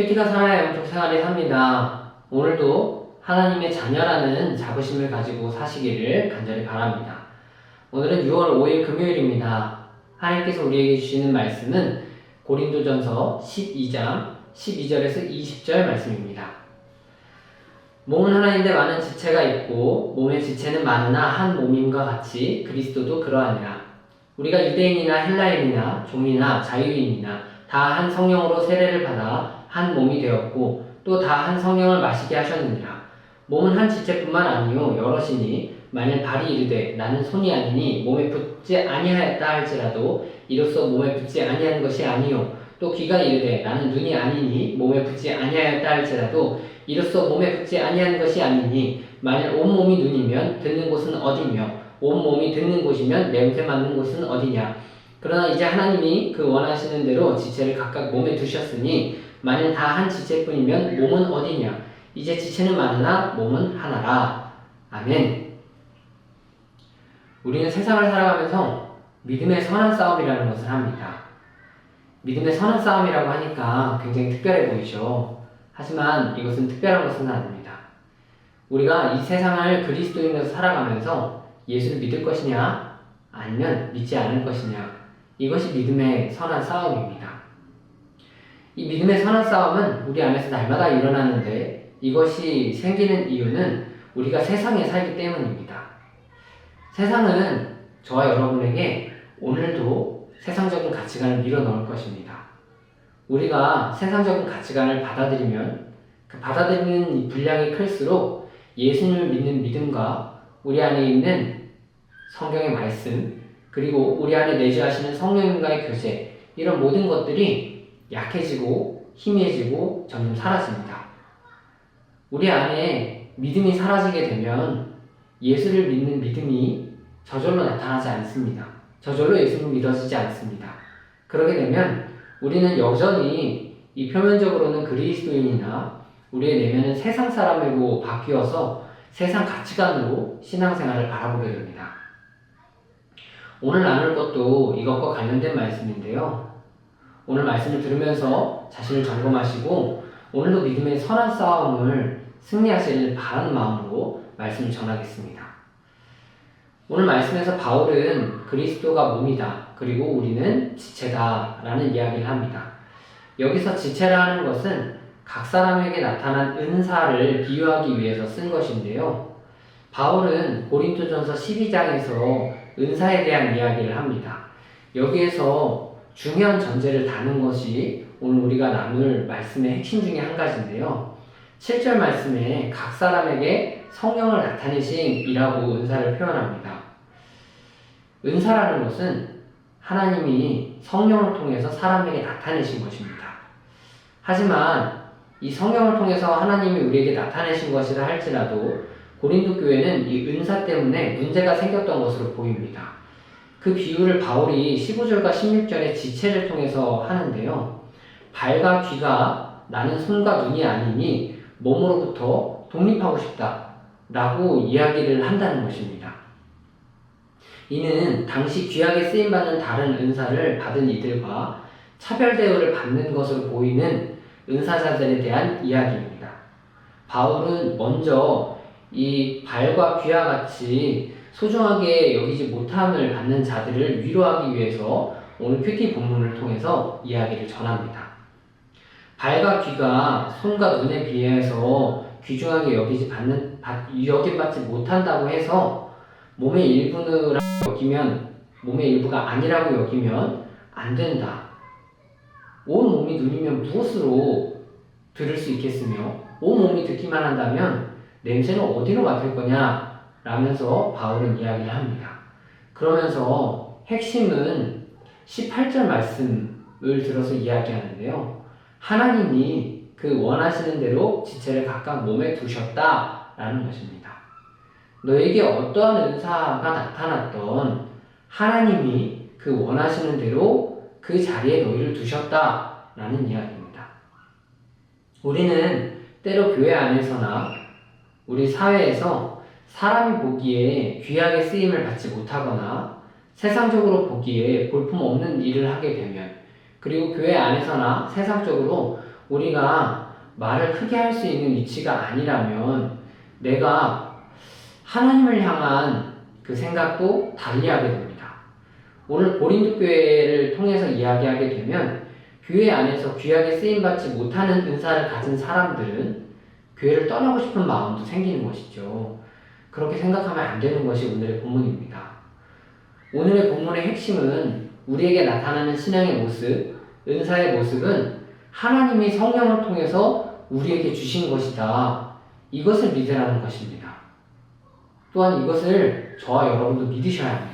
큐티가 살아야 영적 생활을 삽니다. 오늘도 하나님의 자녀라는 자부심을 가지고 사시기를 간절히 바랍니다. 오늘은 6월 5일 금요일입니다. 하나님께서 우리에게 주시는 말씀은 고린도전서 12장 12절에서 20절 말씀입니다. 몸은 하나인데 많은 지체가 있고 몸의 지체는 많으나 한 몸임과 같이 그리스도도 그러하니라. 우리가 유대인이나 헬라인이나 종이나 자유인이나 다 한 성령으로 세례를 받아 한 몸이 되었고 또 다 한 성령을 마시게 하셨느니라. 몸은 한 지체뿐만 아니요 여럿이니 만일 발이 이르되 나는 손이 아니니 몸에 붙지 아니하였다 할지라도 이로써 몸에 붙지 아니한 것이 아니요 또 귀가 이르되 나는 눈이 아니니 몸에 붙지 아니하였다 할지라도 이로써 몸에 붙지 아니한 것이 아니니 만일 온몸이 눈이면 듣는 곳은 어디며 온몸이 듣는 곳이면 냄새 맡는 곳은 어디냐. 그러나 이제 하나님이 그 원하시는 대로 지체를 각각 몸에 두셨으니 만일 다 한 지체뿐이면 몸은 어디냐. 이제 지체는 많으나 몸은 하나라. 아멘. 우리는 세상을 살아가면서 믿음의 선한 싸움이라는 것을 합니다. 믿음의 선한 싸움이라고 하니까 굉장히 특별해 보이죠. 하지만 이것은 특별한 것은 아닙니다. 우리가 이 세상을 그리스도인으로 살아가면서 예수를 믿을 것이냐 아니면 믿지 않을 것이냐, 이것이 믿음의 선한 싸움입니다. 이 믿음의 선한 싸움은 우리 안에서 날마다 일어나는데 이것이 생기는 이유는 우리가 세상에 살기 때문입니다. 세상은 저와 여러분에게 오늘도 세상적인 가치관을 밀어넣을 것입니다. 우리가 세상적인 가치관을 받아들이면 그 받아들이는 이 분량이 클수록 예수님을 믿는 믿음과 우리 안에 있는 성경의 말씀, 그리고 우리 안에 내주하시는 성령님과의 교제, 이런 모든 것들이 약해지고 희미해지고 점점 사라집니다. 우리 안에 믿음이 사라지게 되면 예수를 믿는 믿음이 저절로 나타나지 않습니다. 저절로 예수를 믿어지지 않습니다. 그러게 되면 우리는 여전히 이 표면적으로는 그리스도인이나 우리의 내면은 세상 사람이고 바뀌어서 세상 가치관으로 신앙생활을 바라보게 됩니다. 오늘 나눌 것도 이것과 관련된 말씀인데요. 오늘 말씀을 들으면서 자신을 점검하시고 오늘도 믿음의 선한 싸움을 승리하시길 바라는 마음으로 말씀을 전하겠습니다. 오늘 말씀에서 바울은 그리스도가 몸이다, 그리고 우리는 지체다 라는 이야기를 합니다. 여기서 지체라는 것은 각 사람에게 나타난 은사를 비유하기 위해서 쓴 것인데요. 바울은 고린도전서 12장에서 은사에 대한 이야기를 합니다. 여기에서 중요한 전제를 다는 것이 오늘 우리가 나눌 말씀의 핵심 중에 한 가지인데요. 7절 말씀에 각 사람에게 성령을 나타내심이라고 은사를 표현합니다. 은사라는 것은 하나님이 성령을 통해서 사람에게 나타내신 것입니다. 하지만 이 성령을 통해서 하나님이 우리에게 나타내신 것이라 할지라도 고린도 교회는 이 은사 때문에 문제가 생겼던 것으로 보입니다. 그 비유를 바울이 15절과 16절의 지체를 통해서 하는데요. 발과 귀가 나는 손과 눈이 아니니 몸으로부터 독립하고 싶다 라고 이야기를 한다는 것입니다. 이는 당시 귀하게 쓰임받는 다른 은사를 받은 이들과 차별 대우를 받는 것으로 보이는 은사자들에 대한 이야기입니다. 바울은 먼저 이 발과 귀와 같이 소중하게 여기지 못함을 받는 자들을 위로하기 위해서 오늘 큐티 본문을 통해서 이야기를 전합니다. 발과 귀가 손과 눈에 비해서 귀중하게 여김받지 못한다고 해서 몸의 일부라고 여기면, 몸의 일부가 아니라고 여기면 안 된다. 온 몸이 눈이면 무엇으로 들을 수 있겠으며 온 몸이 듣기만 한다면 냄새는 어디로 맡을 거냐 라면서 바울은 이야기를 합니다. 그러면서 핵심은 18절 말씀을 들어서 이야기하는데요. 하나님이 그 원하시는 대로 지체를 각각 몸에 두셨다라는 것입니다. 너에게 어떠한 은사가 나타났던 하나님이 그 원하시는 대로 그 자리에 너희를 두셨다라는 이야기입니다. 우리는 때로 교회 안에서나 우리 사회에서 사람이 보기에 귀하게 쓰임을 받지 못하거나 세상적으로 보기에 볼품없는 일을 하게 되면, 그리고 교회 안에서나 세상적으로 우리가 말을 크게 할 수 있는 위치가 아니라면 내가 하나님을 향한 그 생각도 달리하게 됩니다. 오늘 고린도 교회를 통해서 이야기하게 되면 교회 안에서 귀하게 쓰임받지 못하는 은사를 가진 사람들은 교회를 떠나고 싶은 마음도 생기는 것이죠. 그렇게 생각하면 안 되는 것이 오늘의 본문입니다. 오늘의 본문의 핵심은 우리에게 나타나는 신앙의 모습, 은사의 모습은 하나님이 성령을 통해서 우리에게 주신 것이다. 이것을 믿으라는 것입니다. 또한 이것을 저와 여러분도 믿으셔야 합니다.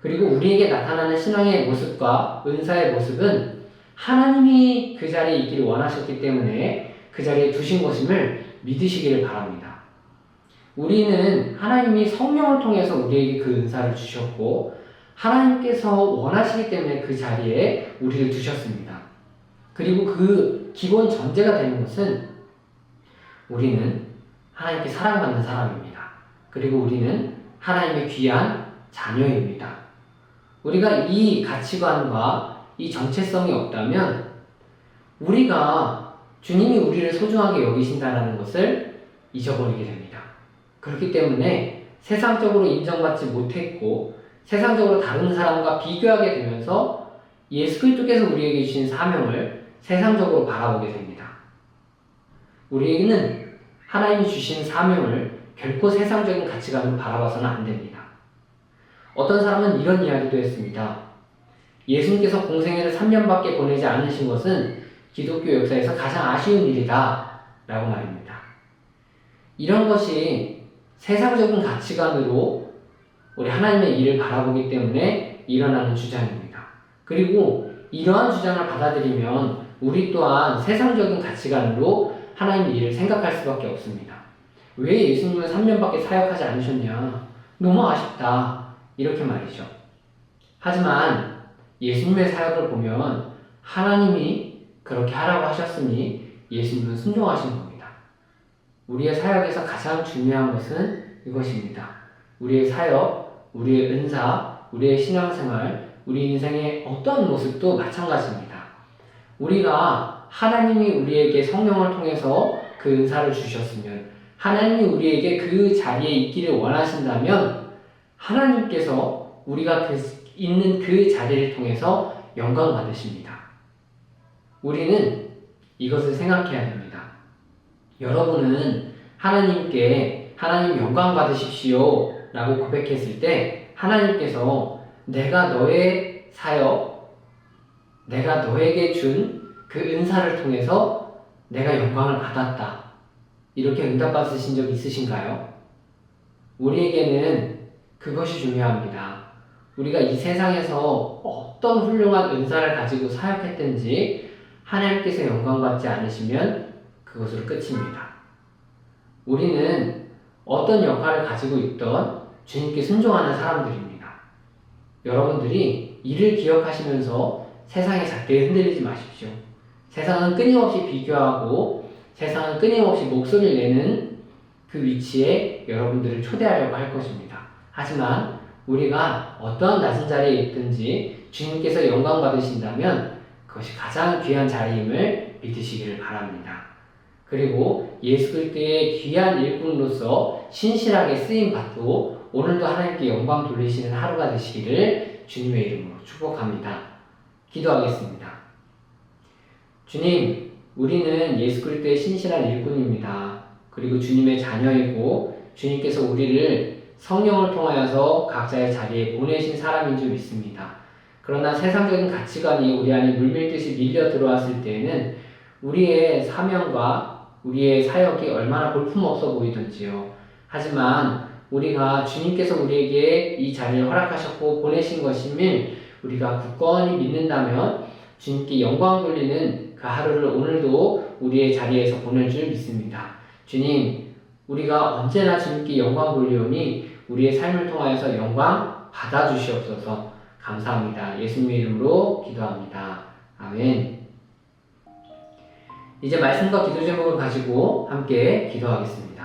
그리고 우리에게 나타나는 신앙의 모습과 은사의 모습은 하나님이 그 자리에 있기를 원하셨기 때문에 그 자리에 두신 것임을 믿으시기를 바랍니다. 우리는 하나님이 성령을 통해서 우리에게 그 은사를 주셨고 하나님께서 원하시기 때문에 그 자리에 우리를 두셨습니다. 그리고 그 기본 전제가 되는 것은 우리는 하나님께 사랑받는 사람입니다. 그리고 우리는 하나님의 귀한 자녀입니다. 우리가 이 가치관과 이 정체성이 없다면 우리가 주님이 우리를 소중하게 여기신다는 것을 잊어버리게 됩니다. 그렇기 때문에 세상적으로 인정받지 못했고 세상적으로 다른 사람과 비교하게 되면서 예수 그리스도께서 우리에게 주신 사명을 세상적으로 바라보게 됩니다. 우리에게는 하나님이 주신 사명을 결코 세상적인 가치관으로 바라봐서는 안 됩니다. 어떤 사람은 이런 이야기도 했습니다. 예수님께서 공생애를 3년밖에 보내지 않으신 것은 기독교 역사에서 가장 아쉬운 일이다 라고 말입니다. 이런 것이 세상적인 가치관으로 우리 하나님의 일을 바라보기 때문에 일어나는 주장입니다. 그리고 이러한 주장을 받아들이면 우리 또한 세상적인 가치관으로 하나님의 일을 생각할 수밖에 없습니다. 왜 예수님은 3년밖에 사역하지 않으셨냐? 너무 아쉽다. 이렇게 말이죠. 하지만 예수님의 사역을 보면 하나님이 그렇게 하라고 하셨으니 예수님은 순종하신 겁니다. 우리의 사역에서 가장 중요한 것은 이것입니다. 우리의 사역, 우리의 은사, 우리의 신앙생활, 우리 인생의 어떤 모습도 마찬가지입니다. 우리가 하나님이 우리에게 성령을 통해서 그 은사를 주셨으면 하나님이 우리에게 그 자리에 있기를 원하신다면 하나님께서 우리가 있는 그 자리를 통해서 영광 받으십니다. 우리는 이것을 생각해야 됩니다. 여러분은 하나님께 하나님 영광 받으십시오 라고 고백했을 때 하나님께서 내가 너의 사역, 내가 너에게 준 그 은사를 통해서 내가 영광을 받았다. 이렇게 응답받으신 적 있으신가요? 우리에게는 그것이 중요합니다. 우리가 이 세상에서 어떤 훌륭한 은사를 가지고 사역했든지 하나님께서 영광받지 않으시면 그것으로 끝입니다. 우리는 어떤 역할을 가지고 있던 주님께 순종하는 사람들입니다. 여러분들이 이를 기억하시면서 세상의 잣대에 흔들리지 마십시오. 세상은 끊임없이 비교하고 세상은 끊임없이 목소리를 내는 그 위치에 여러분들을 초대하려고 할 것입니다. 하지만 우리가 어떠한 낮은 자리에 있든지 주님께서 영광 받으신다면 그것이 가장 귀한 자리임을 믿으시기를 바랍니다. 그리고 예수 그리스도의 귀한 일꾼으로서 신실하게 쓰임 받고 오늘도 하나님께 영광 돌리시는 하루가 되시기를 주님의 이름으로 축복합니다. 기도하겠습니다. 주님, 우리는 예수 그리스도의 신실한 일꾼입니다. 그리고 주님의 자녀이고 주님께서 우리를 성령을 통하여서 각자의 자리에 보내신 사람인 줄 믿습니다. 그러나 세상적인 가치관이 우리 안에 물밀듯이 밀려 들어왔을 때에는 우리의 사명과 우리의 사역이 얼마나 볼품없어 보이던지요. 하지만 우리가 주님께서 우리에게 이 자리를 허락하셨고 보내신 것임을 우리가 굳건히 믿는다면 주님께 영광 돌리는 그 하루를 오늘도 우리의 자리에서 보낼 줄 믿습니다. 주님, 우리가 언제나 주님께 영광 돌리오니 우리의 삶을 통하여서 영광 받아주시옵소서. 감사합니다. 예수님의 이름으로 기도합니다. 아멘. 이제 말씀과 기도 제목을 가지고 함께 기도하겠습니다.